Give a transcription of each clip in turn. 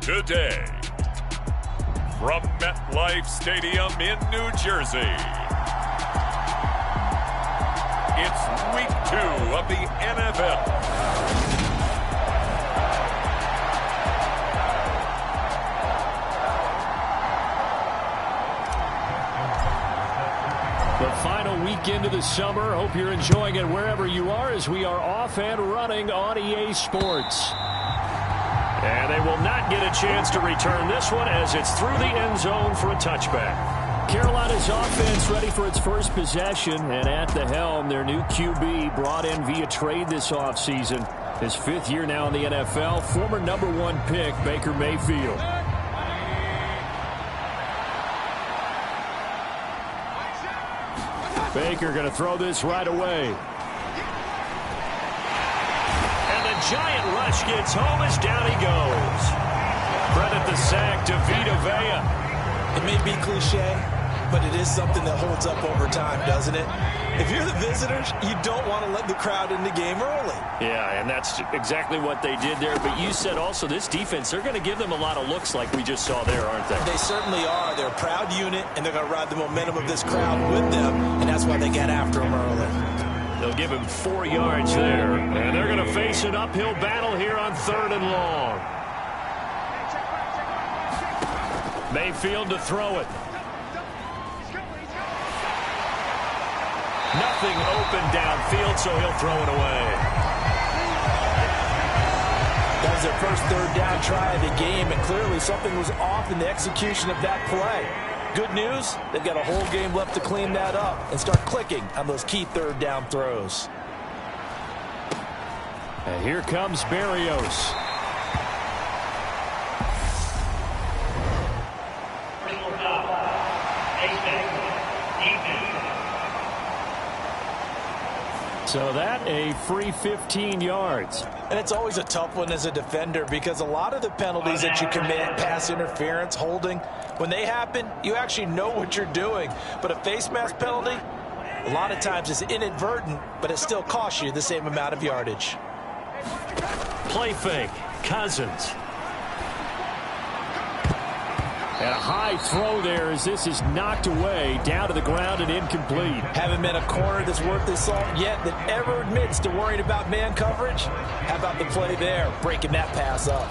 Today, from MetLife Stadium in New Jersey, it's Week 2 of the NFL. The final weekend of the summer. Hope you're enjoying it wherever you are as we are off and running on EA Sports. And they will not get a chance to return this one as it's through the end zone for a touchback. Carolina's offense ready for its first possession, and at the helm, their new QB brought in via trade this offseason. His fifth year now in the NFL, former #1 pick Baker Mayfield. Baker going to throw this right away. And the giant rush gets home as down he goes. Credit the sack to Vita Vea. It may be cliche, but it is something that holds up over time, doesn't it? If you're the visitors, you don't want to let the crowd in the game early. Yeah, and that's exactly what they did there. But you said also this defense, they're going to give them a lot of looks like we just saw there, aren't they? They certainly are. They're a proud unit, and they're going to ride the momentum of this crowd with them, and that's why they get after them early. They'll give him 4 yards there, and they're going to face an uphill battle here on 3rd and long. Mayfield to throw it. Nothing open downfield, so he'll throw it away. That was their first 3rd down try of the game, and clearly something was off in the execution of that play. Good news, they've got a whole game left to clean that up and start clicking on those key 3rd down throws. And here comes Berrios. So that a free 15 yards. And it's always a tough one as a defender because a lot of the penalties that you commit, pass interference, holding, when they happen, you actually know what you're doing. But a face mask penalty, a lot of times it's inadvertent, but it still costs you the same amount of yardage. Play fake. Cousins. And a high throw there as this is knocked away, down to the ground and incomplete. Haven't met a corner that's worth the salt yet that ever admits to worrying about man coverage. How about the play there, breaking that pass up?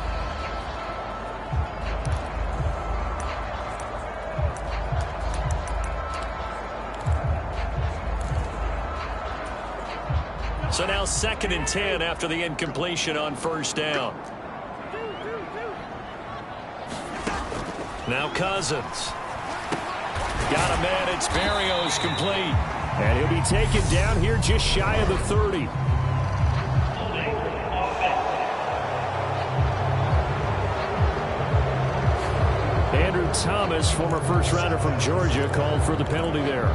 So now 2nd and 10 after the incompletion on 1st down. Now Cousins. Got a man. It's Berrios complete. And he'll be taken down here just shy of the 30. Andrew Thomas, former first rounder from Georgia, called for the penalty there.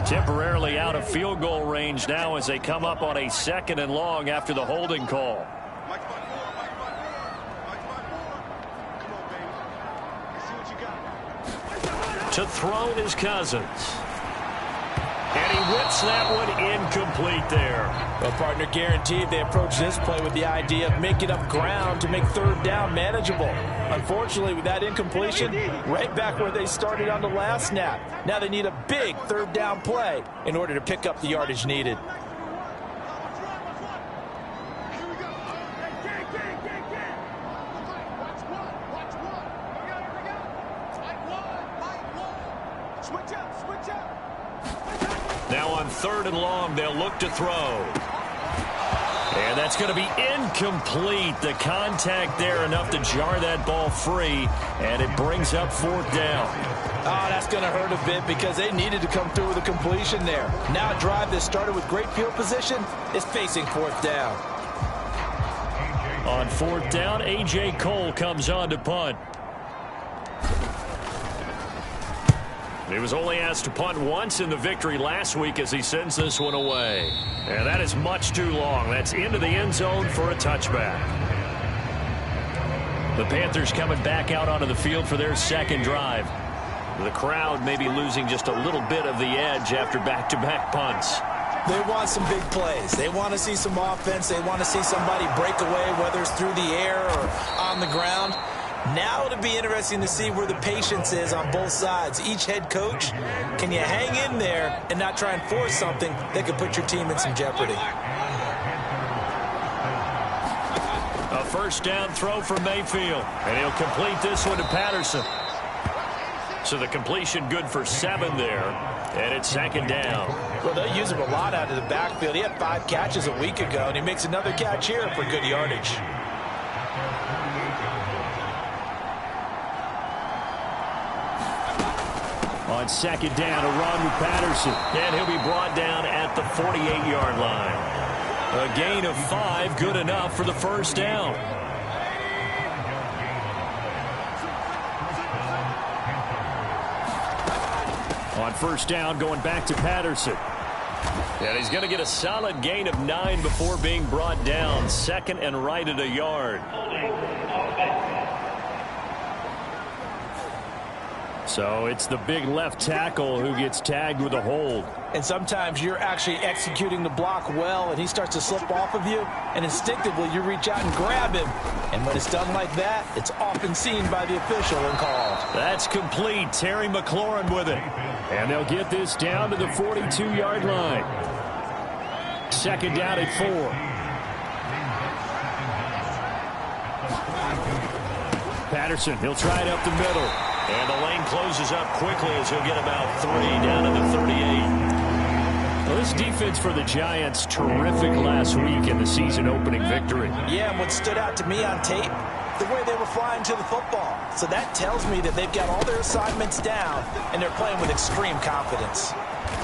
Temporarily out of field goal range now as they come up on a 2nd and long after the holding call. To throw is Cousins. And he whips that one incomplete there. Well, partner, guaranteed they approach this play with the idea of making up ground to make 3rd down manageable. Unfortunately, with that incompletion, right back where they started on the last snap. Now they need a big 3rd down play in order to pick up the yardage needed. Now on 3rd and long, they'll look to throw. And that's going to be incomplete. The contact there enough to jar that ball free, and it brings up 4th down. Oh, that's going to hurt a bit because they needed to come through with a completion there. Now a drive that started with great field position is facing 4th down. On 4th down, A.J. Cole comes on to punt. He was only asked to punt once in the victory last week as he sends this one away. And that is much too long. That's into the end zone for a touchback. The Panthers coming back out onto the field for their 2nd drive. The crowd may be losing just a little bit of the edge after back-to-back punts. They want some big plays. They want to see some offense. They want to see somebody break away, whether it's through the air or on the ground. Now it'll be interesting to see where the patience is on both sides. Each head coach, can you hang in there and not try and force something that could put your team in some jeopardy? A first down throw for Mayfield, and he'll complete this one to Patterson. So the completion good for 7 there, and it's second down. Well, they'll use him a lot out of the backfield. He had 5 catches a week ago, and he makes another catch here for good yardage. On second down, a run with Patterson, and he'll be brought down at the 48-yard line. A gain of 5, good enough for the first down. On first down, going back to Patterson. And he's going to get a solid gain of 9 before being brought down. Second and right at a yard. So it's the big left tackle who gets tagged with a hold. And sometimes you're actually executing the block well, and he starts to slip off of you, and instinctively you reach out and grab him. And when it's done like that, it's often seen by the official and called. That's complete. Terry McLaurin with it. And they'll get this down to the 42-yard line. Second down at 4. Patterson, he'll try it up the middle. And the lane closes up quickly as he'll get about 3 down to the 38. Well, this defense for the Giants, terrific last week in the season-opening victory. Yeah, and what stood out to me on tape, the way they were flying to the football. So that tells me that they've got all their assignments down, and they're playing with extreme confidence.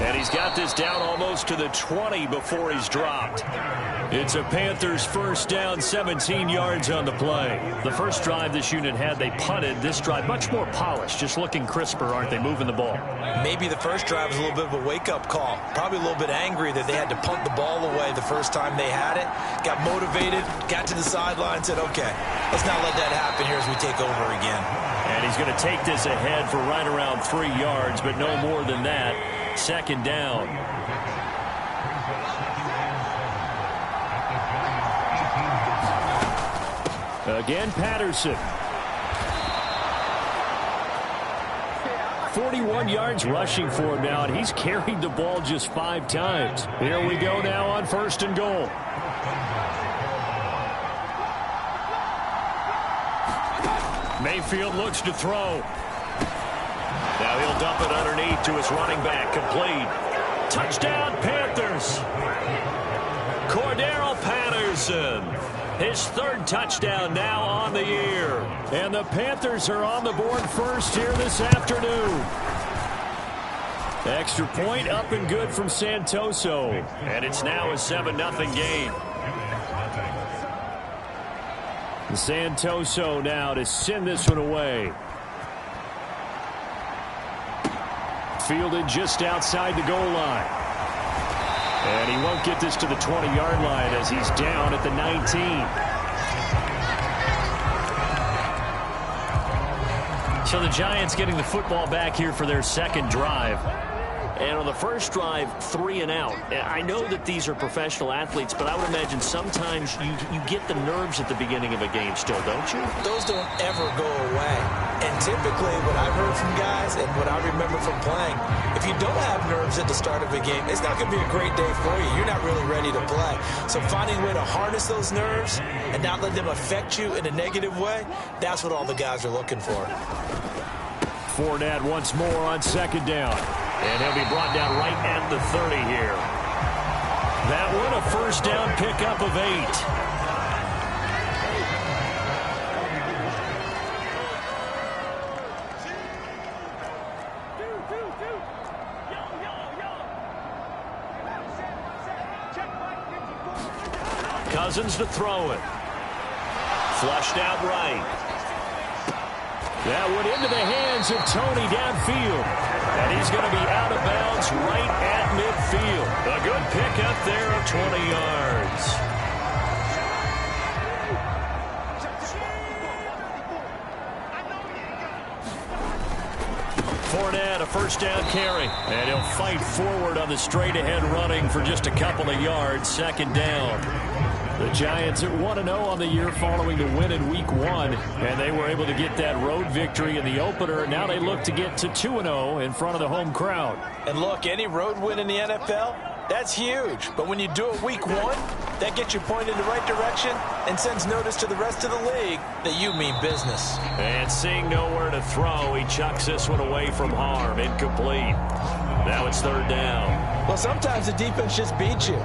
And he's got this down almost to the 20 before he's dropped. It's a Panthers first down, 17 yards on the play. The first drive this unit had, they punted. This drive, much more polished, just looking crisper, aren't they, moving the ball? Maybe the first drive was a little bit of a wake-up call. Probably a little bit angry that they had to punt the ball away the first time they had it. Got motivated, got to the sideline, said, okay, let's not let that happen here as we take over again. And he's going to take this ahead for right around 3 yards, but no more than that. Second down. Again, Patterson. 41 yards rushing for him now, and he's carried the ball just 5 times. Here we go now on first and goal. Mayfield looks to throw. Now he'll dump it underneath to his running back. Complete. Touchdown, Panthers. Cordero Patterson. His 3rd touchdown now on the year. And the Panthers are on the board first here this afternoon. Extra point up and good from Santoso. And it's now a 7-0 game. Santoso now to send this one away. Fielded just outside the goal line. And he won't get this to the 20-yard line as he's down at the 19. So the Giants getting the football back here for their second drive. And on the first drive, 3 and out. I know that these are professional athletes, but I would imagine sometimes you get the nerves at the beginning of a game still, don't you? Those don't ever go away. And typically what I've heard from guys and what I remember from playing, if you don't have nerves at the start of a game, it's not going to be a great day for you. You're not really ready to play. So finding a way to harness those nerves and not let them affect you in a negative way, that's what all the guys are looking for. Fournette once more on second down. And he'll be brought down right at the 30 here. That one a first down pickup of 8. Cousins to throw it. Flushed out right. That went into the hands of Tony downfield. And he's going to be out of bounds right at midfield. A good pickup there of 20 yards. Fournette, a first down carry. And he'll fight forward on the straight-ahead running for just a couple of yards. Second down. The Giants at 1-0 on the year following the win in Week 1. And they were able to get that road victory in the opener. Now they look to get to 2-0 in front of the home crowd. And look, any road win in the NFL, that's huge. But when you do it Week 1, that gets you pointed in the right direction and sends notice to the rest of the league that you mean business. And seeing nowhere to throw, he chucks this one away from harm. Incomplete. Now it's third down. Well, sometimes the defense just beats you.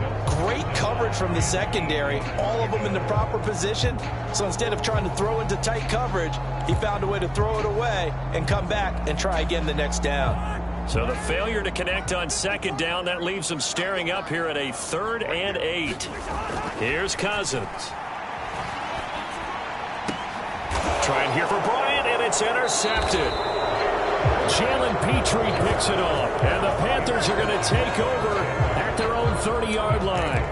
Great coverage from the secondary, all of them in the proper position. So instead of trying to throw into tight coverage, he found a way to throw it away and come back and try again the next down. So the failure to connect on second down, that leaves them staring up here at a 3rd and 8. Here's Cousins. Trying here for Bryant, and it's intercepted. Jalen Petrie picks it off, and the Panthers are going to take over at their own 30-yard line.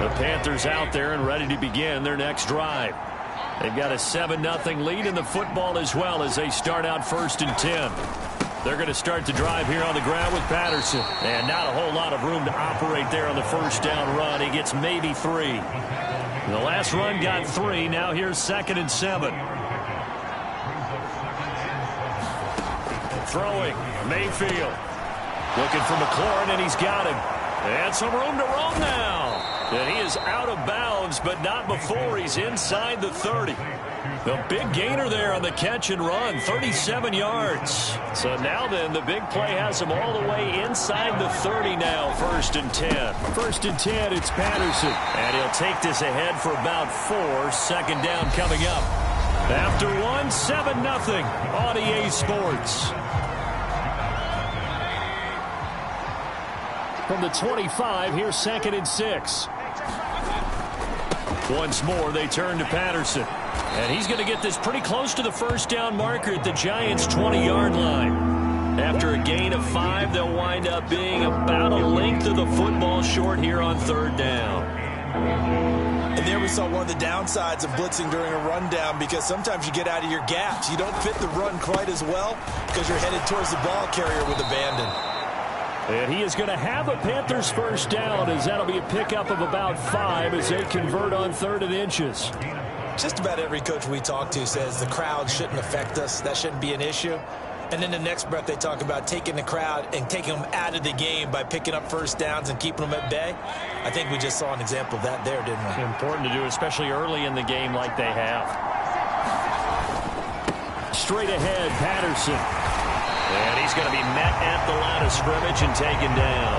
The Panthers out there and ready to begin their next drive. They've got a 7-0 lead in the football as well as they start out 1st and 10. They're going to start the drive here on the ground with Patterson. And not a whole lot of room to operate there on the first down run. He gets maybe 3. The last run got 3. Now here's 2nd and 7. Throwing, Mayfield. Looking for McLaurin, and he's got him. And some room to roam now. And he is out of bounds, but not before he's inside the 30. The big gainer there on the catch and run, 37 yards. So now then, the big play has him all the way inside the 30 now, 1st and 10. 1st and 10, it's Patterson. And he'll take this ahead for about 4. 2nd down coming up. After 1, 7-0 on EA Sports. From the 25, here's 2nd and 6. Once more, they turn to Patterson. And he's going to get this pretty close to the first down marker at the Giants' 20-yard line. After a gain of 5, they'll wind up being about a length of the football short here on 3rd down. And there we saw one of the downsides of blitzing during a rundown, because sometimes you get out of your gaps. You don't fit the run quite as well because you're headed towards the ball carrier with abandon. And he is going to have a Panthers first down, as that'll be a pickup of about 5 as they convert on 3rd and inches. Just about every coach we talk to says the crowd shouldn't affect us. That shouldn't be an issue. And then the next breath they talk about taking the crowd and taking them out of the game by picking up first downs and keeping them at bay. I think we just saw an example of that there, didn't we? Important to do, especially early in the game like they have. Straight ahead, Patterson. And he's going to be met at the line of scrimmage and taken down.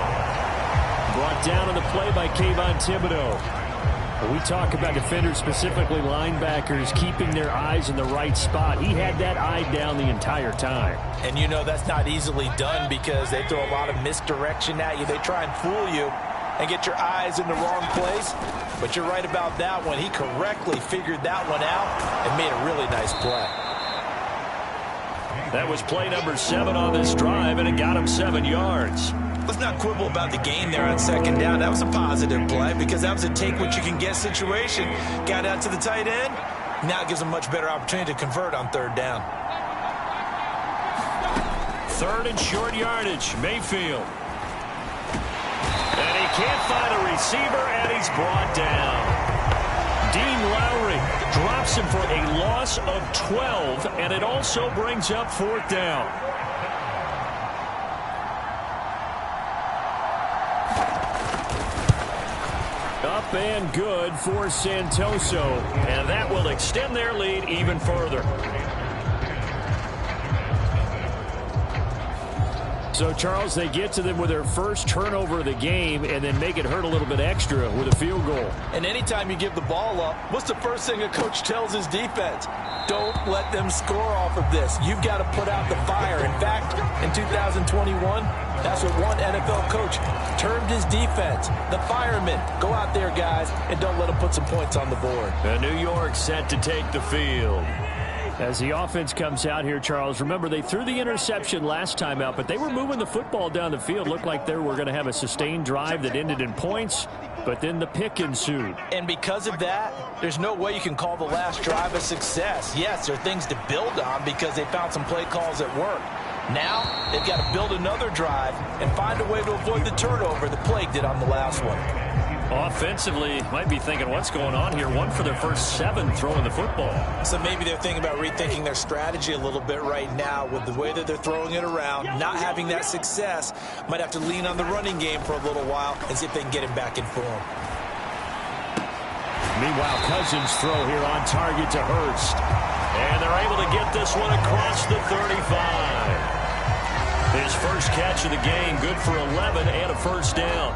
Brought down on the play by Kayvon Thibodeau. We talk about defenders, specifically linebackers, keeping their eyes in the right spot. He had that eye down the entire time. And you know that's not easily done because they throw a lot of misdirection at you. They try and fool you and get your eyes in the wrong place. But you're right about that one. He correctly figured that one out and made a really nice play. That was play number 7 on this drive, and it got him 7 yards. Let's not quibble about the gain there on 2nd down. That was a positive play because that was a take-what-you-can-get situation. Got out to the tight end. Now it gives them a much better opportunity to convert on 3rd down. 3rd and short yardage, Mayfield. And he can't find a receiver, and he's brought down. Dean Lowry drops him for a loss of 12, and it also brings up 4th down. Up and good for Santoso, and that will extend their lead even further. So, Charles, they get to them with their first turnover of the game and then make it hurt a little bit extra with a field goal. And anytime you give the ball up, what's the first thing a coach tells his defense? Don't let them score off of this. You've got to put out the fire. In fact, in 2021, that's what one NFL coach termed his defense. The firemen. Go out there, guys, and don't let them put some points on the board. And New York set to take the field. As the offense comes out here, Charles, remember they threw the interception last time out, but they were moving the football down the field. Looked like they were going to have a sustained drive that ended in points. but then the pick ensued. And because of that, there's no way you can call the last drive a success. Yes, there are things to build on because they found some play calls that work. Now, they've got to build another drive and find a way to avoid the turnover the Plague did on the last one. Offensively, might be thinking, what's going on here? 1 for their first 7 throwing the football. So maybe they're thinking about rethinking their strategy a little bit right now with the way that they're throwing it around, not having that success. Might have to lean on the running game for a little while and see if they can get him back in form. Meanwhile, Cousins throw here on target to Hurst. And they're able to get this one across the 35. His first catch of the game, good for 11 and a first down.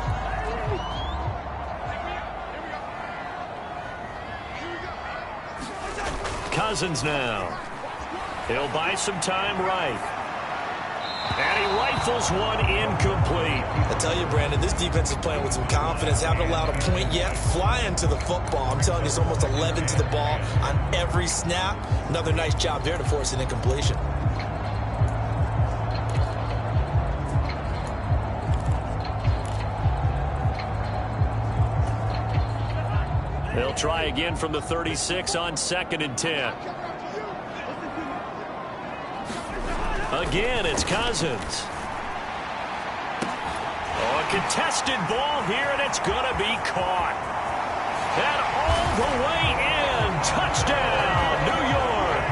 Cousins now. He'll buy some time right. And he rifles one incomplete. I tell you, Brandon, this defense is playing with some confidence. Haven't allowed a point yet. Flying to the football. I'm telling you, it's almost 11 to the ball on every snap. Another nice job there to force an incompletion. They'll try again from the 36 on 2nd and 10. Again, it's Cousins. Oh, a contested ball here, and it's going to be caught. And all the way in. Touchdown, New York.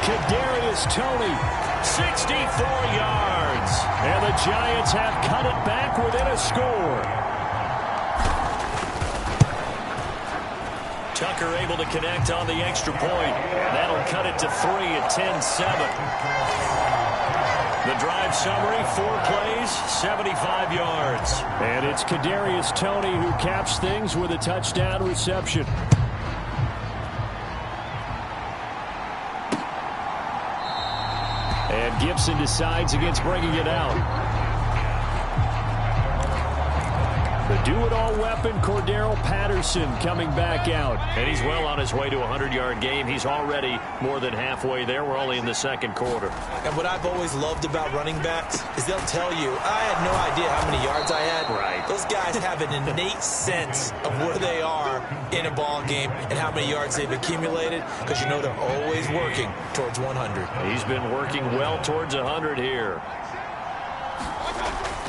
Kadarius Toney, 64 yards. And the Giants have cut it back within a score. Tucker able to connect on the extra point. That'll cut it to 3 at 10-7. The drive summary, 4 plays, 75 yards. And it's Kadarius Toney who caps things with a touchdown reception. And Gibson decides against bringing it out. The do-it-all weapon, Cordero Patterson, coming back out. And he's well on his way to a 100-yard game. He's already more than halfway there. We're only in the second quarter. And what I've always loved about running backs is they'll tell you, I had no idea how many yards I had. Right. Those guys have an innate sense of where they are in a ball game and how many yards they've accumulated because you know they're always working towards 100. He's been working well towards 100 here.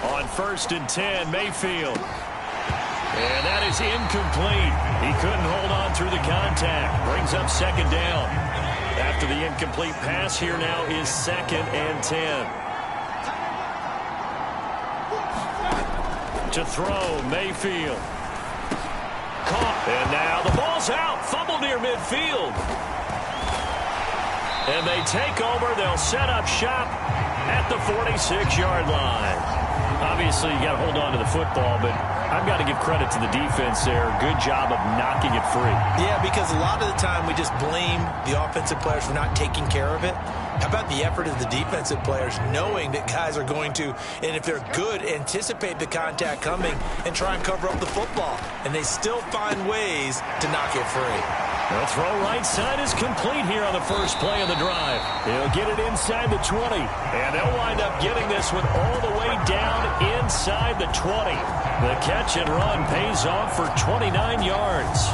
On 1st and 10, Mayfield. And that is incomplete. He couldn't hold on through the contact. Brings up 2nd down. After the incomplete pass, here now is 2nd and 10. To throw, Mayfield. Caught. And now the ball's out. Fumble near midfield. And they take over. They'll set up shop at the 46-yard line. Obviously, you got to hold on to the football, but I've got to give credit to the defense there. Good job of knocking it free. Yeah, because a lot of the time we just blame the offensive players for not taking care of it. How about the effort of the defensive players knowing that guys are going to, and if they're good, anticipate the contact coming and try and cover up the football. And they still find ways to knock it free. The throw right side is complete here on the first play of the drive. He'll get it inside the 20. And they'll wind up getting this one all the way down inside the 20. The catch and run pays off for 29 yards.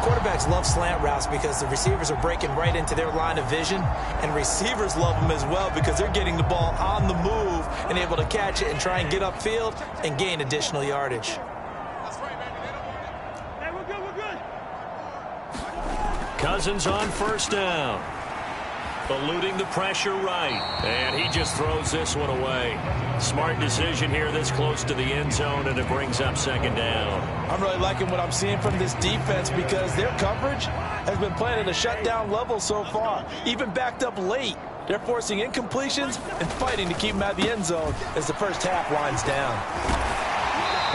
Quarterbacks love slant routes because the receivers are breaking right into their line of vision. And receivers love them as well because they're getting the ball on the move and able to catch it and try and get upfield and gain additional yardage. Cousins on 1st down. Eluding the pressure right. And he just throws this one away. Smart decision here this close to the end zone, and it brings up 2nd down. I'm really liking what I'm seeing from this defense because their coverage has been playing at a shutdown level so far. Even backed up late. They're forcing incompletions and fighting to keep them out of the end zone as the first half winds down.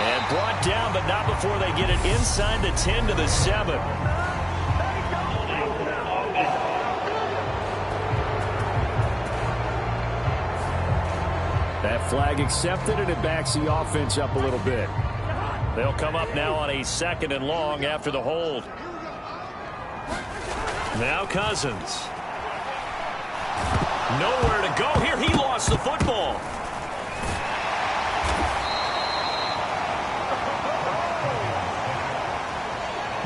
And brought down, but not before they get it inside the 10 to the 7. That flag accepted, and it backs the offense up a little bit. They'll come up now on a 2nd and long after the hold. Now Cousins. Nowhere to go here. He lost the football.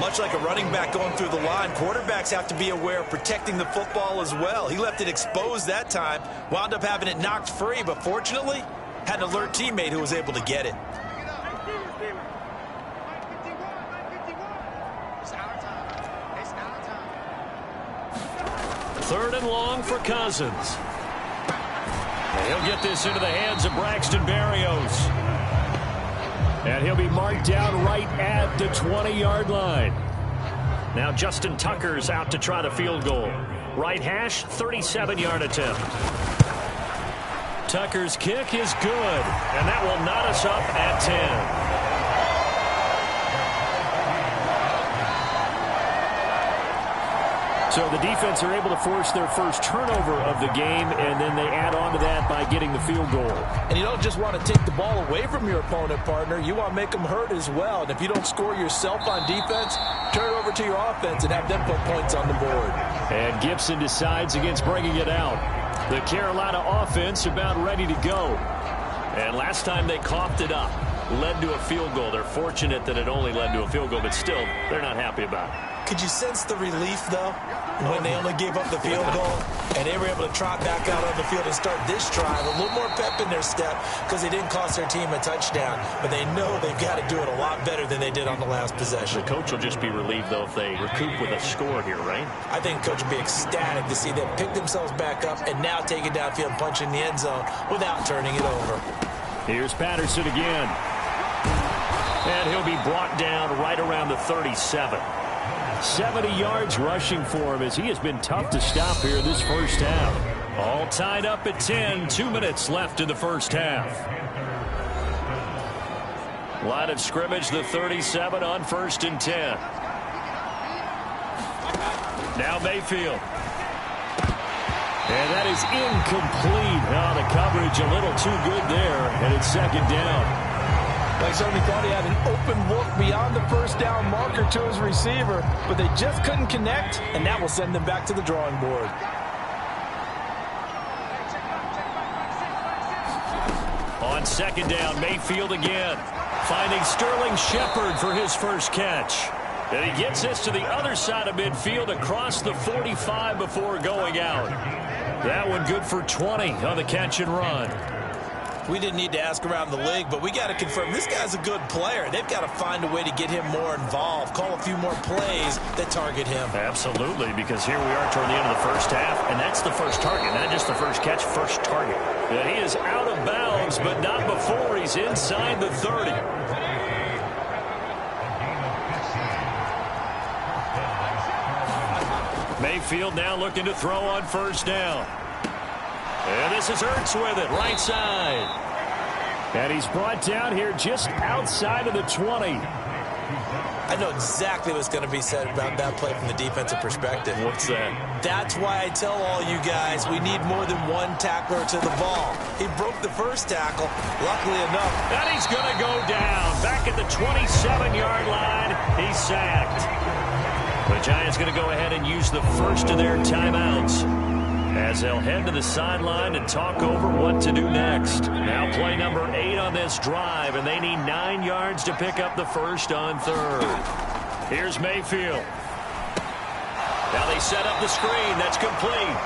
Much like a running back going through the line, quarterbacks have to be aware of protecting the football as well. He left it exposed that time, wound up having it knocked free, but fortunately, had an alert teammate who was able to get it. Third and long for Cousins. And he'll get this into the hands of Braxton Berrios. And he'll be marked down right at the 20-yard line. Now Justin Tucker's out to try the field goal. Right hash, 37-yard attempt. Tucker's kick is good, and that will knot us up at 10. So the defense are able to force their first turnover of the game, and then they add on to that by getting the field goal. And you don't just want to take the ball away from your opponent, partner. You want to make them hurt as well. And if you don't score yourself on defense, turn it over to your offense and have them put points on the board. And Gibson decides against bringing it out. The Carolina offense about ready to go. And last time they coughed it up, led to a field goal. They're fortunate that it only led to a field goal, but still, they're not happy about it. Could you sense the relief, though, when they only gave up the field goal and they were able to trot back out on the field and start this drive? A little more pep in their step because they didn't cost their team a touchdown, but they know they've got to do it a lot better than they did on the last possession. The coach will just be relieved, though, if they recoup with a score here, right? I think the coach will be ecstatic to see them pick themselves back up and now take it downfield and punch in the end zone without turning it over. Here's Patterson again. And he'll be brought down right around the 37. 70 yards rushing for him as he has been tough to stop here this first half. All tied up at 10. 2 minutes left in the first half. Line of scrimmage, the 37 on 1st and 10. Now Mayfield. And that is incomplete. Now the coverage a little too good there, and it's 2nd down. Like certainly thought he had an open look beyond the first down marker to his receiver, but they just couldn't connect, and that will send them back to the drawing board. On 2nd down, Mayfield again, finding Sterling Shepard for his first catch. And he gets this to the other side of midfield across the 45 before going out. That one good for 20 on the catch and run. We didn't need to ask around the league, but we got to confirm this guy's a good player. They've got to find a way to get him more involved, call a few more plays that target him. Absolutely, because here we are toward the end of the first half, and that's the first target, not just the first catch, first target. And he is out of bounds, but not before he's inside the 30. Mayfield now looking to throw on 1st down. And this is Ertz with it, right side. And he's brought down here just outside of the 20. I know exactly what's going to be said about that play from the defensive perspective. What's that? That's why I tell all you guys we need more than one tackler to the ball. He broke the first tackle, luckily enough. And he's going to go down. Back at the 27-yard line, he's sacked. The Giants going to go ahead and use the first of their timeouts as they'll head to the sideline and talk over what to do next. Now play number 8 on this drive, and they need 9 yards to pick up the first on 3rd. Here's Mayfield. Now they set up the screen. That's complete.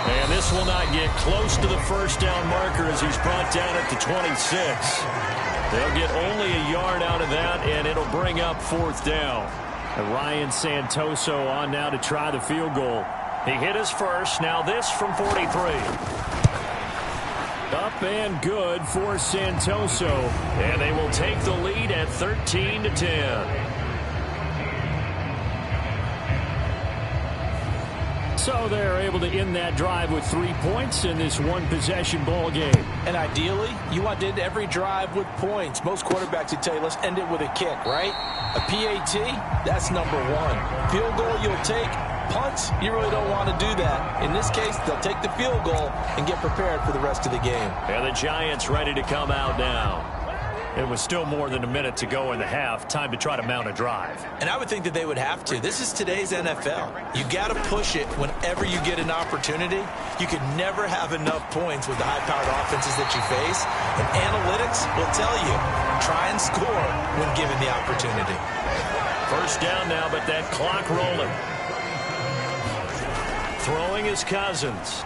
And this will not get close to the first down marker as he's brought down at the 26. They'll get only a yard out of that, and it'll bring up 4th down. And Ryan Santoso on now to try the field goal. He hit his first. Now this from 43. Up and good for Santoso. And they will take the lead at 13-10. So they're able to end that drive with 3 points in this one-possession ball game. And ideally, you want to end every drive with points. Most quarterbacks would tell you, let's end it with a kick, right? A PAT, that's number 1. Field goal you'll take. Punts, you really don't want to do that. In this case, they'll take the field goal and get prepared for the rest of the game. And the Giants ready to come out now. It was still more than a minute to go in the half. Time to try to mount a drive. And I would think that they would have to. This is today's NFL. You got to push it whenever you get an opportunity. You can never have enough points with the high-powered offenses that you face. And analytics will tell you, try and score when given the opportunity. First down now, but that clock rolling. Throwing is Cousins.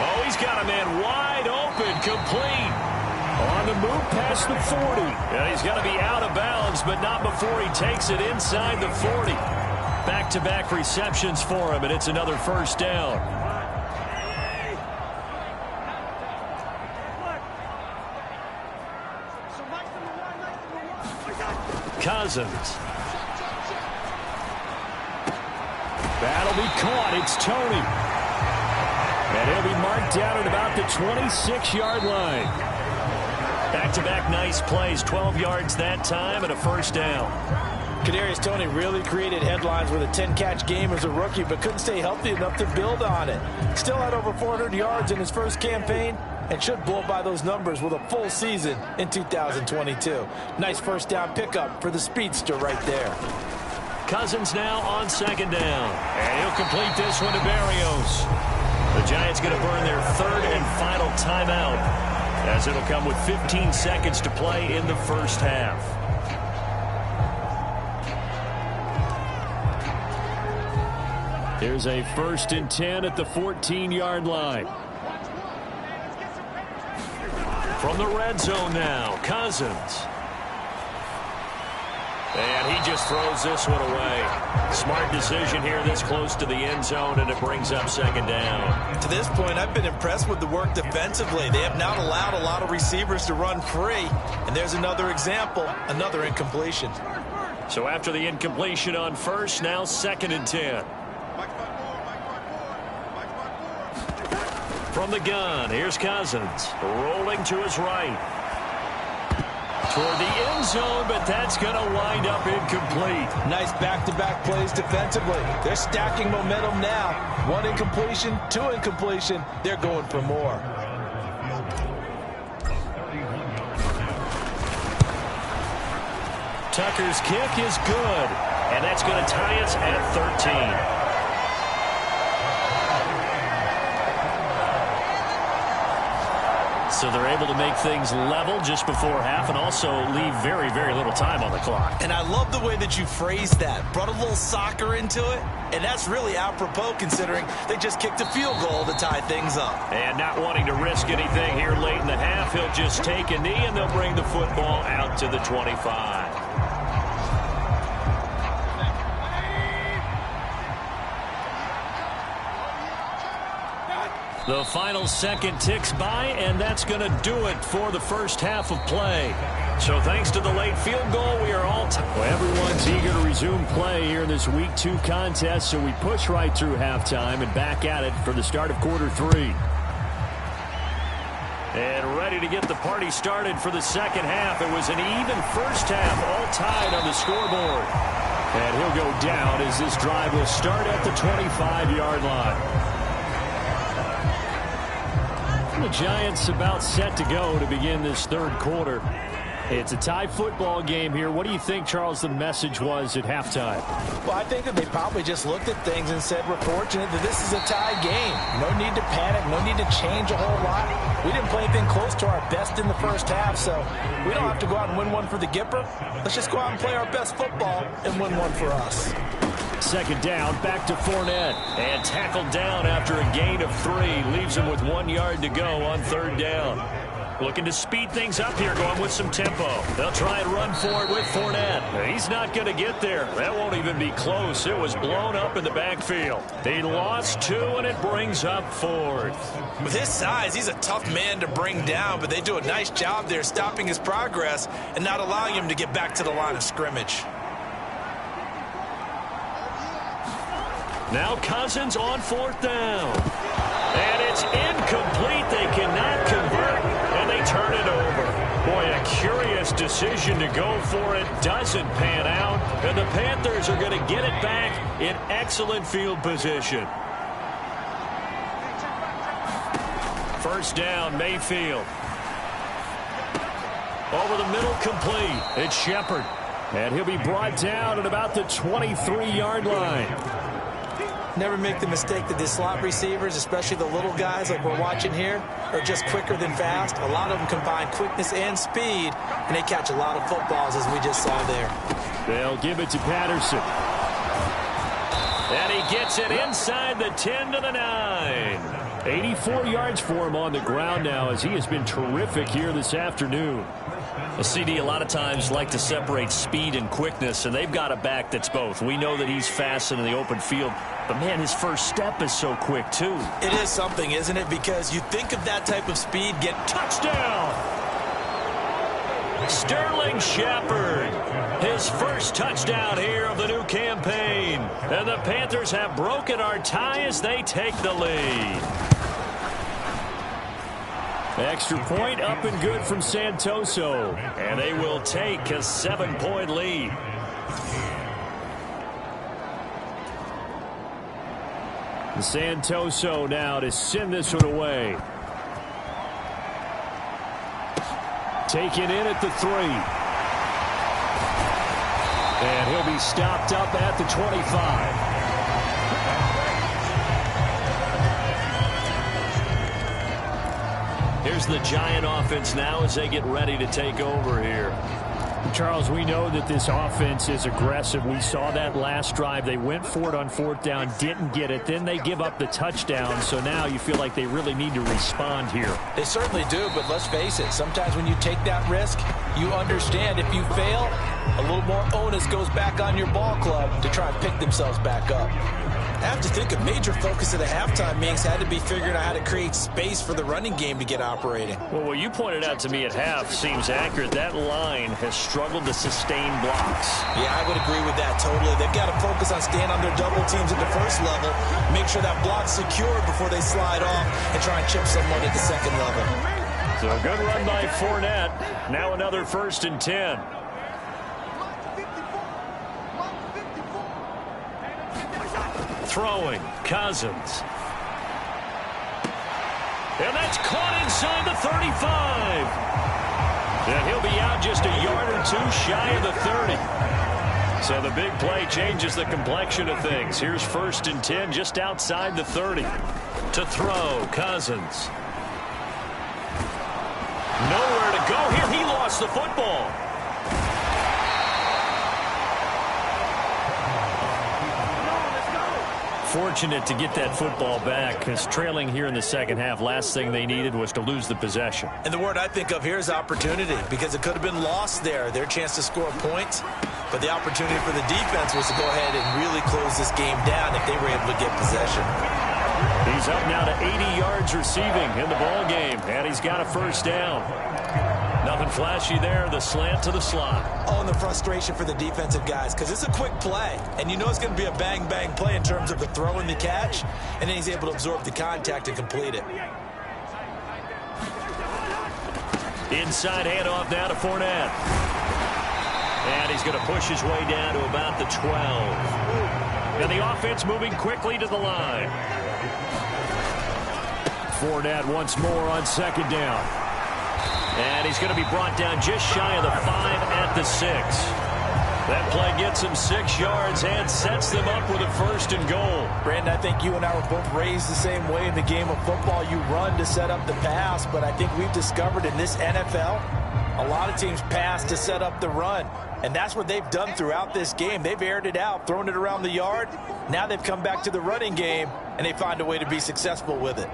Oh, he's got a man wide open, complete. On the move past the 40. And he's going to be out of bounds, but not before he takes it inside the 40. Back-to-back receptions for him, and it's another first down. Cousins. That'll be caught. It's Tony. And he'll be marked down at about the 26-yard line. Back-to-back nice plays. 12 yards that time and a first down. Kadarius Toney really created headlines with a 10-catch game as a rookie, but couldn't stay healthy enough to build on it. Still had over 400 yards in his first campaign and should blow by those numbers with a full season in 2022. Nice first down pickup for the speedster right there. Cousins now on second down. And he'll complete this one to Berrios. The Giants going to burn their third and final timeout, as it'll come with 15 seconds to play in the first half. Here's a 1st and 10 at the 14-yard line. From the red zone now, Cousins. And he just throws this one away. Smart decision here this close to the end zone, and it brings up second down. To this point, I've been impressed with the work defensively. They have not allowed a lot of receivers to run free. And there's another example, another incompletion. So after the incompletion on first, now 2nd and 10. From the gun, here's Cousins. Rolling to his right. Toward the end zone, but that's going to wind up incomplete. Nice back-to-back plays defensively. They're stacking momentum now. 1 incompletion, 2 incompletion. They're going for more. Tucker's kick is good, and that's going to tie us at 13. So they're able to make things level just before half and also leave very, very little time on the clock. And I love the way that you phrased that. Brought a little soccer into it, and that's really apropos considering they just kicked a field goal to tie things up. And not wanting to risk anything here late in the half, he'll just take a knee and they'll bring the football out to the 25. The final second ticks by, and that's going to do it for the first half of play. So thanks to the late field goal, we are all time. Well, everyone's eager to resume play here in this Week 2 contest, so we push right through halftime and back at it for the start of quarter 3. And ready to get the party started for the second half. It was an even first half, all tied on the scoreboard. And he'll go down as this drive will start at the 25-yard line. The Giants about set to go to begin this third quarter. It's a tie football game here. What do you think, Charles, the message was at halftime? Well, I think that they probably just looked at things and said, we're fortunate that this is a tie game. No need to panic, no need to change a whole lot. We didn't play anything close to our best in the first half, so we don't have to go out and win one for the Gipper. Let's just go out and play our best football and win one for us. Second down, back to Fournette. And tackled down after a gain of 3. Leaves him with 1 yard to go on third down. Looking to speed things up here, going with some tempo. They'll try and run for it with Fournette. He's not going to get there. That won't even be close. It was blown up in the backfield. They lost 2, and it brings up 4th. With his size, he's a tough man to bring down, but they do a nice job there stopping his progress and not allowing him to get back to the line of scrimmage. Now Cousins on 4th down. And it's incomplete. They cannot convert, and they turn it over. Boy, a curious decision to go for it. Doesn't pan out, and the Panthers are going to get it back in excellent field position. First down, Mayfield. Over the middle, complete. It's Shepard. And he'll be brought down at about the 23-yard line. Never make the mistake that the slot receivers, especially the little guys like we're watching here, are just quicker than fast. A lot of them combine quickness and speed, and they catch a lot of footballs, as we just saw there. They'll give it to Patterson. And he gets it inside the 10 to the 9. 84 yards for him on the ground now, as he has been terrific here this afternoon. Well, CD, a lot of times like to separate speed and quickness, and they've got a back that's both. We know that he's fast in the open field, but, man, his first step is so quick, too. It is something, isn't it? Because you think of that type of speed, get touchdown! Sterling Shepard, his first touchdown here of the new campaign. And the Panthers have broken our tie as they take the lead. Extra point up and good from Santoso. And they will take a 7-point lead. Santoso now to send this one away. Taken in at the 3. And he'll be stopped up at the 25. Here's the Giant offense now as they get ready to take over here. Charles, we know that this offense is aggressive. We saw that last drive. They went for it on 4th down, didn't get it. Then they give up the touchdown. So now you feel like they really need to respond here. They certainly do, but let's face it. Sometimes when you take that risk, you understand if you fail, a little more onus goes back on your ball club to try and pick themselves back up. I have to think a major focus of the halftime meetings had to be figuring out how to create space for the running game to get operating. Well, what you pointed out to me at half seems accurate. That line has struggled to sustain blocks. Yeah, I would agree with that totally. They've got to focus on staying on their double teams at the first level, make sure that block's secured before they slide off and try and chip someone at the second level. So a good run by Fournette. Now another 1st and 10. Throwing, Cousins. And that's caught inside the 35. And he'll be out just a yard or two shy of the 30. So the big play changes the complexion of things. Here's 1st and 10 just outside the 30. To throw, Cousins. Nowhere to go here. He lost the football. Fortunate to get that football back, because trailing here in the second half, last thing they needed was to lose the possession. And the word I think of here is opportunity, because it could have been lost there, their chance to score points. But the opportunity for the defense was to go ahead and really close this game down if they were able to get possession. He's up now to 80 yards receiving in the ball game, and he's got a 1st down. Nothing flashy there, the slant to the slot. Oh, and the frustration for the defensive guys, because it's a quick play, and you know it's going to be a bang-bang play in terms of the throw and the catch, and then he's able to absorb the contact and complete it. Inside handoff now to Fournette. And he's going to push his way down to about the 12. And the offense moving quickly to the line. Fournette once more on 2nd down. And he's going to be brought down just shy of the 5 at the 6. That play gets him 6 yards and sets them up with a 1st and goal. Brandon, I think you and I were both raised the same way in the game of football. You run to set up the pass, but I think we've discovered in this NFL, a lot of teams pass to set up the run. And that's what they've done throughout this game. They've aired it out, thrown it around the yard. Now they've come back to the running game, and they find a way to be successful with it.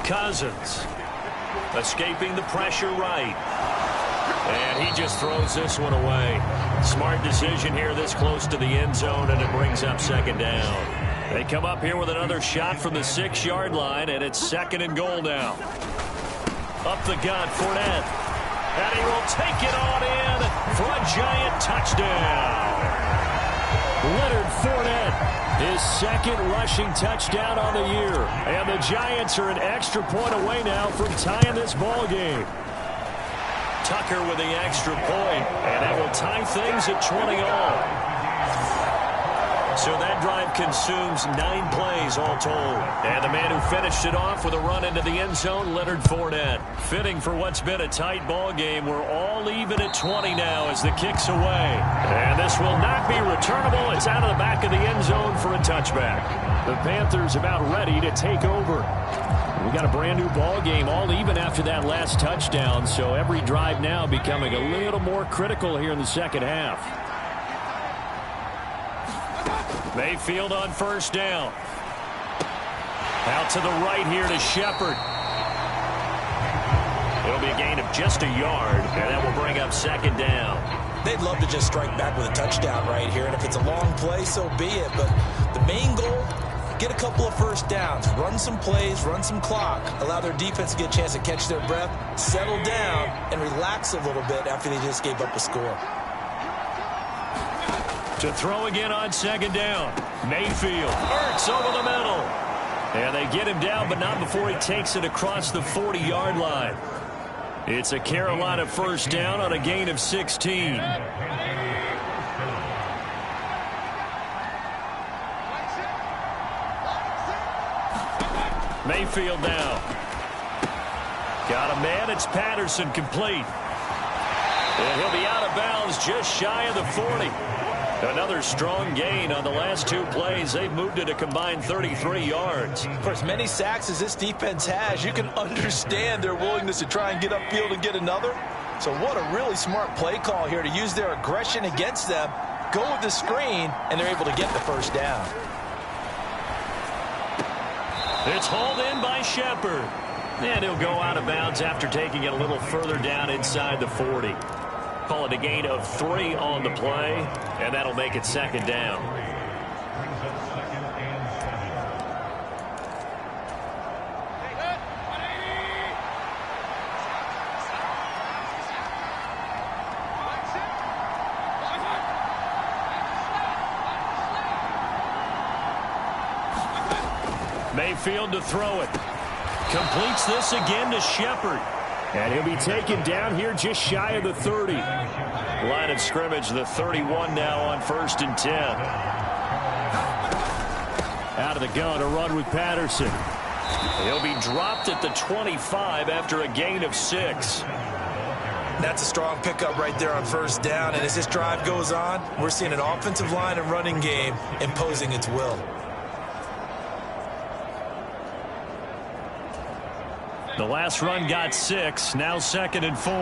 Cousins escaping the pressure right. And he just throws this one away. Smart decision here this close to the end zone, and it brings up 2nd down. They come up here with another shot from the 6-yard line, and it's 2nd and goal now. Up the gut, Fournette. And he will take it on in for a Giant touchdown. Leonard Fournette, his 2nd rushing touchdown on the year. And the Giants are an extra point away now from tying this ball game. Tucker with the extra point, and that will tie things at 20 all. So that drive consumes 9 plays all told. And the man who finished it off with a run into the end zone, Leonard Fournette. Fitting for what's been a tight ball game. We're all even at 20 now as the kick's away. And this will not be returnable. It's out of the back of the end zone for a touchback. The Panthers about ready to take over. We got a brand new ball game, all even after that last touchdown. So every drive now becoming a little more critical here in the second half. Mayfield on first down. Out to the right here to Shepard. It'll be a gain of just a yard, and that will bring up second down. They'd love to just strike back with a touchdown right here, and if it's a long play, so be it. But the main goal, get a couple of first downs, run some plays, run some clock, allow their defense to get a chance to catch their breath, settle down, and relax a little bit after they just gave up a score. To throw again on second down. Mayfield. Ertz over the middle. And they get him down, but not before he takes it across the 40-yard line. It's a Carolina first down on a gain of 16. Mayfield now. Got a man. It's Patterson complete. And he'll be out of bounds just shy of the 40. Another strong gain on the last 2 plays. They've moved it a combined 33 yards. For as many sacks as this defense has, you can understand their willingness to try and get upfield and get another. So what a really smart play call here to use their aggression against them, go with the screen, and they're able to get the first down. It's hauled in by Shepard. And he'll go out of bounds after taking it a little further down inside the 40. Call it a gain of 3 on the play, and that'll make it second down. Mayfield to throw it. Completes this again to Shepard. And he'll be taken down here just shy of the 30. Line of scrimmage, the 31 now on 1st and 10. Out of the gun, a run with Patterson. He'll be dropped at the 25 after a gain of 6. That's a strong pickup right there on first down. And as this drive goes on, we're seeing an offensive line and running game imposing its will. The last run got 6, now 2nd and 4.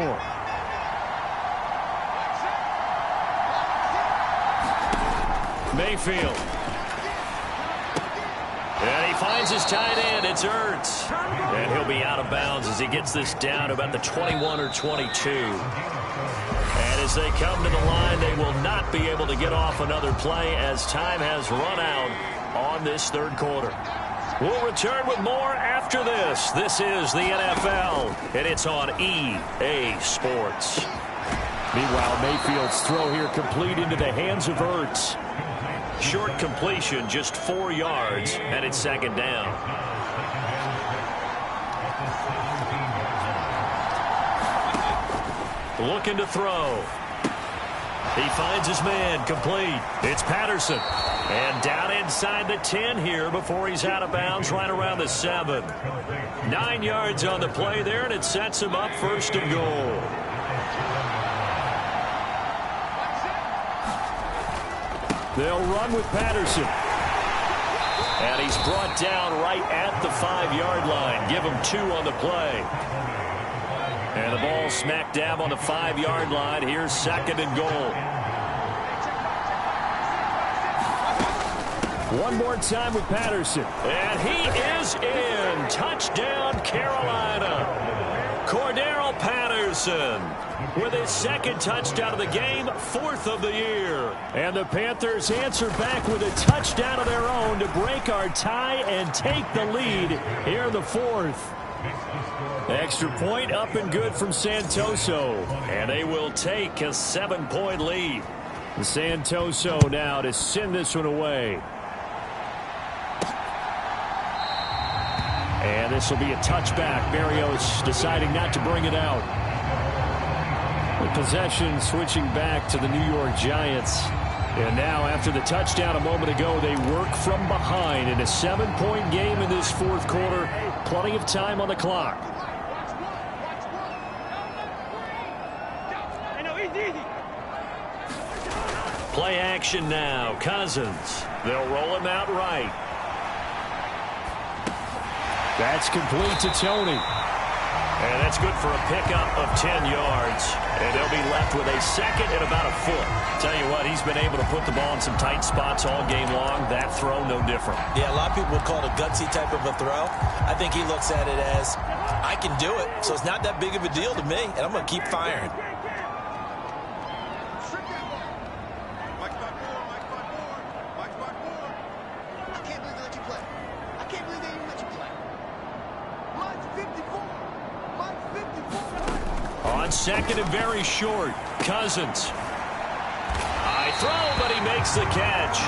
Mayfield. And he finds his tight end. It's Ertz. And he'll be out of bounds as he gets this down to about the 21 or 22. And as they come to the line, they will not be able to get off another play as time has run out on this 3rd quarter. We'll return with more after this. This is the NFL, and it's on EA Sports. Meanwhile, Mayfield's throw here complete into the hands of Ertz. Short completion, just 4 yards, and it's second down. Looking to throw. He finds his man, complete. It's Patterson. And down inside the 10 here before he's out of bounds right around the 7. 9 yards on the play there, and it sets him up 1st and goal. They'll run with Patterson. And he's brought down right at the 5-yard line. Give him 2 on the play. And the ball smack dab on the 5-yard line. Here's 2nd and goal. One more time with Patterson. And he is in. Touchdown, Carolina. Cordero Patterson with his 2nd touchdown of the game, 4th of the year. And the Panthers answer back with a touchdown of their own to break our tie and take the lead here in the 4th. Extra point up and good from Santoso. And they will take a 7-point lead. Santoso now to send this one away. And this will be a touchback. Berrios deciding not to bring it out. The possession switching back to the New York Giants. And now, after the touchdown a moment ago, they work from behind in a 7-point game in this fourth quarter. Plenty of time on the clock. Play action now. Cousins. They'll roll him out right. That's complete to Tony. And that's good for a pickup of 10 yards. And they'll be left with a second and about a foot. Tell you what, he's been able to put the ball in some tight spots all game long. That throw, no different. Yeah, a lot of people would call it a gutsy type of a throw. I think he looks at it as, I can do it, so it's not that big of a deal to me, and I'm going to keep firing. On second and very short, Cousins. High throw, but he makes the catch.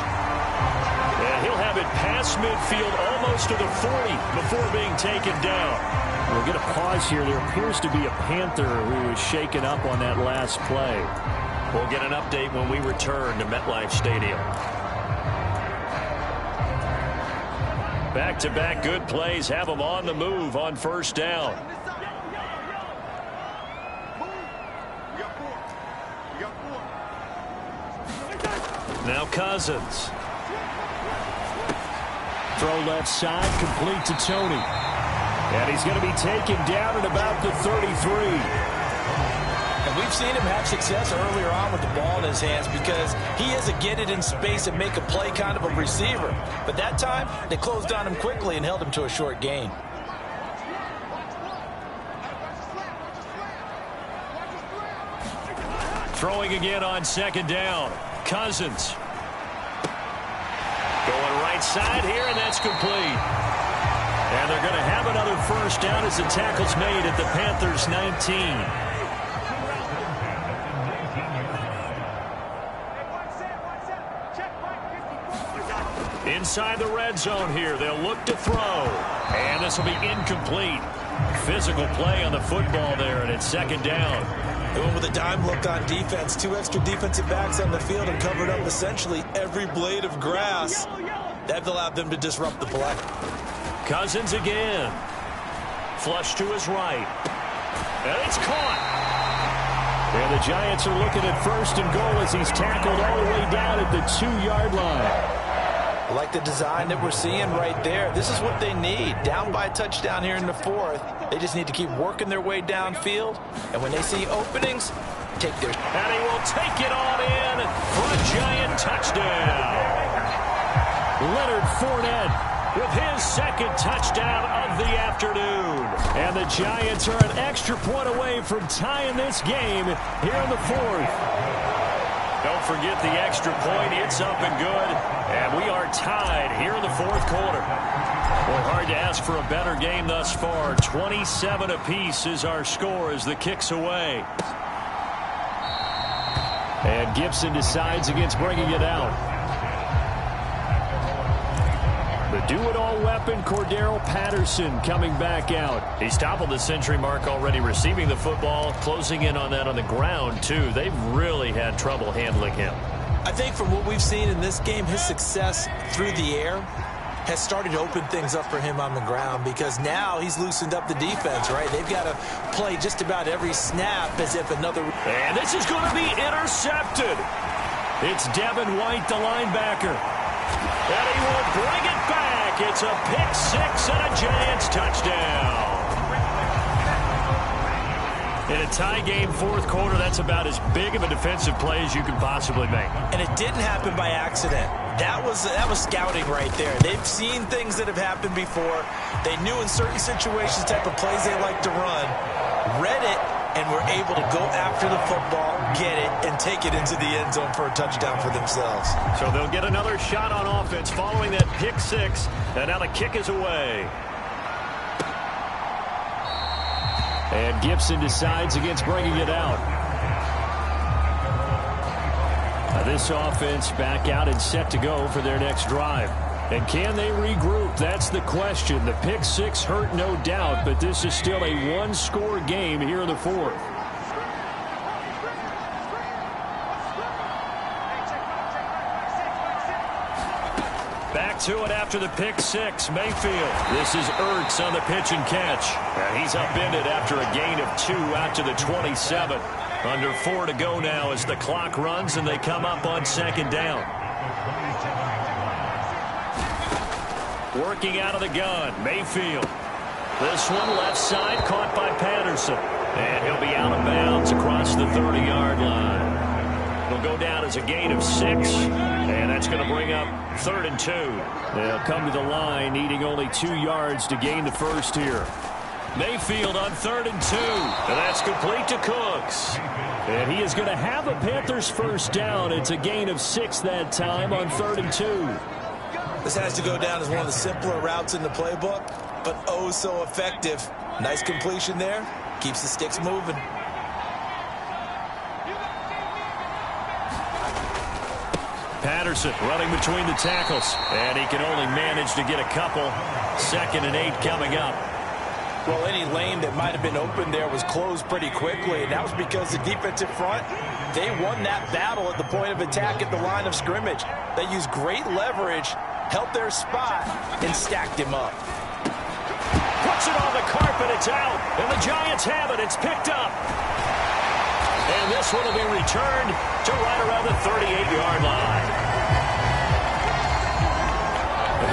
And he'll have it past midfield almost to the 40 before being taken down. We'll get a pause here. There appears to be a Panther who was shaken up on that last play. We'll get an update when we return to MetLife Stadium. Back-to-back good plays have them on the move on first down. Now Cousins. Throw left side, complete to Tony. And he's going to be taken down at about the 33. And we've seen him have success earlier on with the ball in his hands because he is a get it in space and make a play kind of a receiver. But that time, they closed on him quickly and held him to a short gain. Throwing again on second down. Cousins. Going right side here, and that's complete. And they're going to have another first down as the tackle's made at the Panthers' 19. Inside the red zone here, they'll look to throw. And this will be incomplete. Physical play on the football there, and it's second down. They went with a dime look on defense. 2 extra defensive backs on the field and covered up essentially every blade of grass. That allowed them to disrupt the play. Cousins again. Flush to his right. And it's caught. And the Giants are looking at first and goal as he's tackled all the way down at the 2-yard line. I like the design that we're seeing right there. This is what they need. Down by a touchdown here in the fourth. They just need to keep working their way downfield. And when they see openings, take their... And he will take it on in for a Giant touchdown. Leonard Fournette with his second touchdown of the afternoon. And the Giants are an extra point away from tying this game here in the fourth. Don't forget the extra point. It's up and good. And we are tied here in the fourth quarter. Well, hard to ask for a better game thus far. 27 apiece is our score as the kick's away. And Gibson decides against bringing it out. The do-it-all weapon, Cordero Patterson, coming back out. He's toppled the century mark already receiving the football, closing in on that on the ground, too. They've really had trouble handling him. I think from what we've seen in this game, his success through the air has started to open things up for him on the ground because now he's loosened up the defense, right? They've got to play just about every snap as if another... And this is going to be intercepted. It's Devin White, the linebacker. And he will bring it back. It's a pick six and a Giants touchdown. In a tie game fourth quarter, that's about as big of a defensive play as you can possibly make. And it didn't happen by accident. That was scouting right there. They've seen things that have happened before. They knew in certain situations the type of plays they like to run, read it, and were able to go after the football, get it, and take it into the end zone for a touchdown for themselves. So they'll get another shot on offense following that pick six, and now the kick is away. And Gibson decides against bringing it out. Now this offense back out and set to go for their next drive. And can they regroup? That's the question. The pick six hurt, no doubt, but this is still a one-score game here in the fourth. Back to it after the pick six. Mayfield. This is Ertz on the pitch and catch. And he's upended after a gain of 2 out to the 27. Under 4 to go now as the clock runs and they come up on second down. Working out of the gun, Mayfield. This one left side caught by Patterson. And he'll be out of bounds across the 30-yard line. It'll go down as a gain of 6, and that's going to bring up 3rd and 2. They'll come to the line needing only 2 yards to gain the first here. Mayfield on 3rd and 2, and that's complete to Cooks. And he is going to have a Panthers first down. It's a gain of 6 that time on 3rd and 2. This has to go down as one of the simpler routes in the playbook, but oh so effective. Nice completion there. Keeps the sticks moving. Patterson running between the tackles, and he can only manage to get a couple. 2nd and 8 coming up. Well, any lane that might have been open there was closed pretty quickly, and that was because the defensive front, they won that battle at the point of attack at the line of scrimmage. They used great leverage, held their spot, and stacked him up. Puts it on the carpet, it's out, and the Giants have it. It's picked up. And this one will be returned to right around the 38-yard line.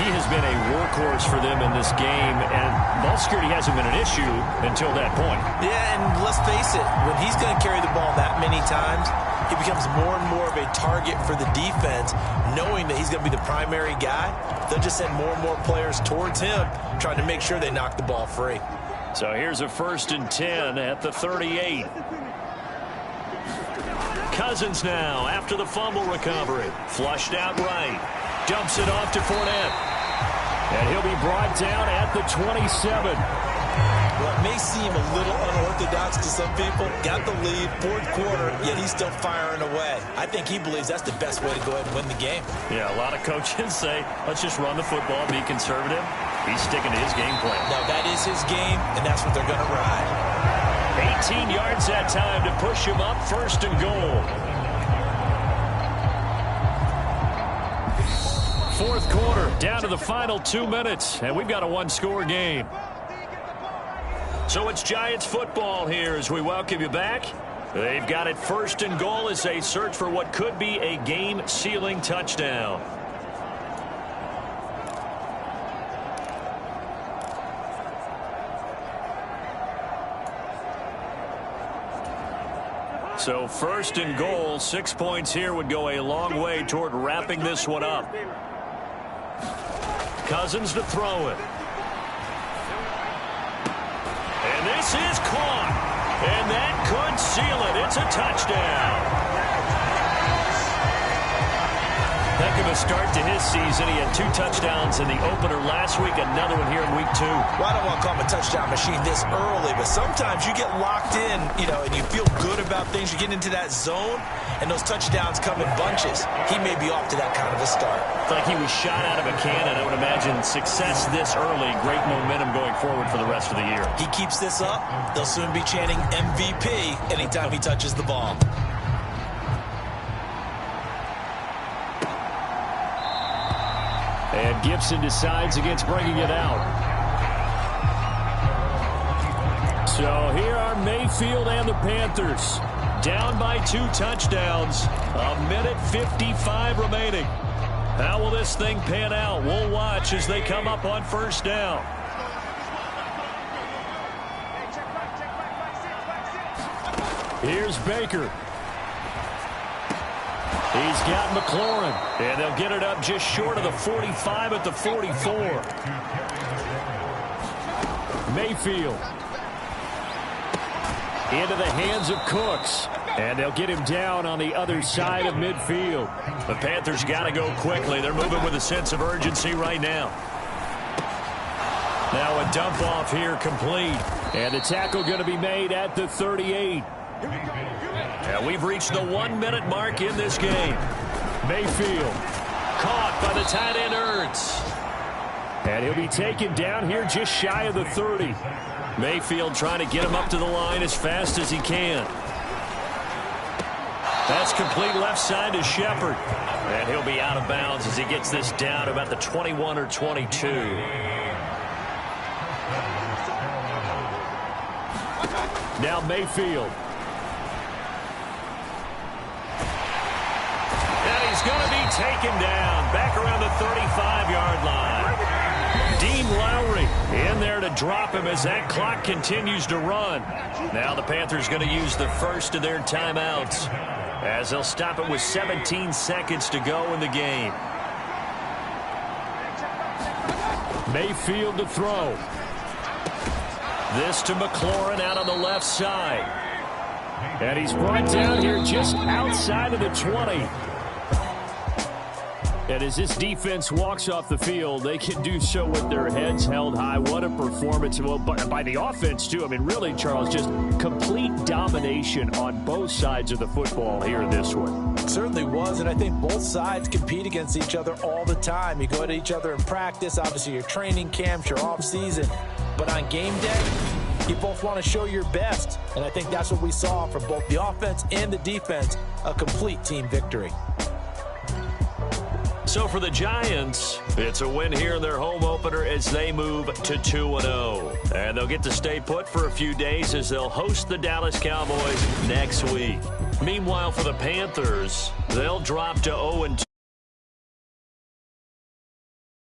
He has been a workhorse for them in this game, and ball security hasn't been an issue until that point. Yeah, and let's face it, when he's going to carry the ball that many times, he becomes more and more of a target for the defense, knowing that he's going to be the primary guy. They'll just send more and more players towards him, trying to make sure they knock the ball free. So here's a 1st and 10 at the 38. Cousins now after the fumble recovery. Flushed out right. Dumps it off to Fournette. And he'll be brought down at the 27. Well, it may seem a little unorthodox to some people. Got the lead, 4th quarter, yet he's still firing away. I think he believes that's the best way to go ahead and win the game. Yeah, a lot of coaches say, let's just run the football, be conservative. He's sticking to his game plan. No, that is his game, and that's what they're going to ride. 18 yards that time to push him up, 1st and goal. 4th quarter, down to the final 2 minutes, and we've got a 1-score game. So it's Giants football here as we welcome you back. They've got it 1st and goal as they search for what could be a game-sealing touchdown. So 1st and goal, 6 points here would go a long way toward wrapping this one up. Cousins to throw it. And this is caught. And that could seal it. It's a touchdown. Heck of a start to his season. He had 2 touchdowns in the opener last week, another one here in week 2. Well, I don't want to call him a touchdown machine this early, but sometimes you get locked in, and you feel good about things. You get into that zone, and those touchdowns come in bunches. He may be off to that kind of a start. It's like he was shot out of a cannon. I would imagine success this early, great momentum going forward for the rest of the year. He keeps this up, they'll soon be chanting MVP anytime he touches the ball. And Gibson decides against bringing it out. So here are Mayfield and the Panthers. Down by 2 touchdowns. 1:55 remaining. How will this thing pan out? We'll watch as they come up on 1st down. Here's Baker. He's got McLaurin, and they'll get it up just short of the 45 at the 44. Mayfield. Into the hands of Cooks, and they'll get him down on the other side of midfield. The Panthers got to go quickly. They're moving with a sense of urgency right now. Now a dump off here complete, and the tackle going to be made at the 38. And we've reached the 1-minute mark in this game. Mayfield caught by the tight end Ertz. And he'll be taken down here just shy of the 30. Mayfield trying to get him up to the line as fast as he can. That's complete left side to Shepard. And he'll be out of bounds as he gets this down about the 21 or 22. Now Mayfield. And he's going to be taken down back around the 35-yard line. Dean Lowry in there to drop him as that clock continues to run. Now the Panthers going to use the first of their timeouts as they'll stop it with 17 seconds to go in the game. Mayfield to throw. This to McLaurin out on the left side. And he's brought down here just outside of the 20. And as this defense walks off the field, they can do so with their heads held high. What a performance. Well, by the offense, too. I mean, really, Charles, just complete domination on both sides of the football here in this one. It certainly was, and I think both sides compete against each other all the time. You go at each other in practice, obviously your training camps, your off-season. But on game day, you both want to show your best. And I think that's what we saw from both the offense and the defense, a complete team victory. So for the Giants, it's a win here in their home opener as they move to 2-0. And they'll get to stay put for a few days as they'll host the Dallas Cowboys next week. Meanwhile, for the Panthers, they'll drop to 0-2